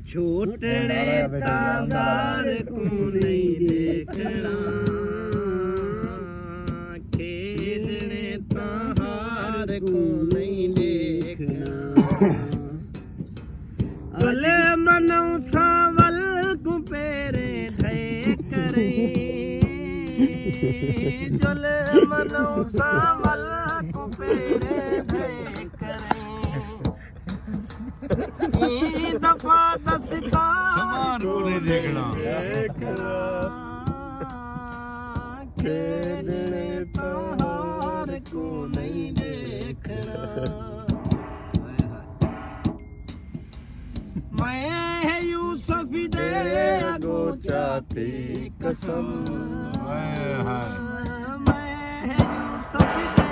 ਛੋਟੜੇ ਤਾਂਦਾਰ ਕੋ ਨਹੀਂ ਦੇਖਣਾ ਖੇਡਣੇ ਤਾਂ ਹਾਰ ਕੋ ਨਹੀਂ ਦੇਖਣਾ ਬਲੇ ਮਨਉ ਸਾਵਲ ਕੋ ਪੇਰੇ ਠੇ ਕਰੇ ਜਲ ਮਨਉ ਸਾਵਲ ਕੋ ਪੇਰੇ ਠੇ ਕਰੇ ਦਫਾ ਦਸਤਾ ਸਮਾਨ ਕੋ ਨਹੀਂ ਦੇਖਣਾ ਖੇਡਣੇ ਤਾਂ ਹਾਰ ਕੋ ਨਹੀਂ ਦੇਖਣਾ मैं यूसुफ दे अगो चाहती कसम मैं यूसुफ दे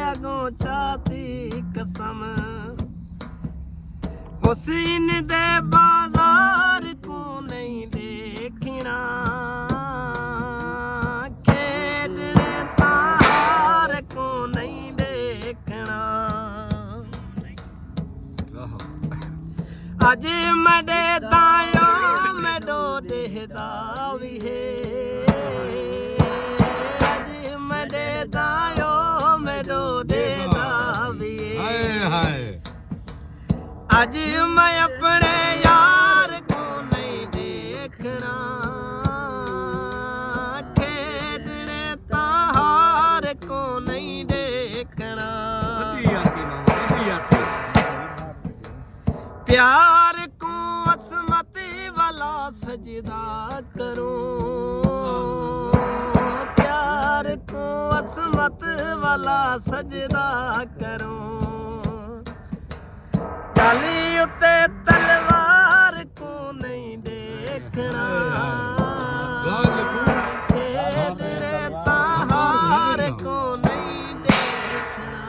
अगो चाहती कसम हुसैन दे बाजार को नहीं देखना खेडने तार को नहीं देखना अज मडे दायो मेडो देहदा भी है अज मडे दायो मेडो देहदा भी है अज मैं अपने यार को नहीं देखना खेडने तार को नहीं देखना प्यार को असमत वाला सजदा करो प्यार को असमत वाला सजदा करो डाली उते तलवार को नहीं देखना खेडने ताहार को नहीं देखना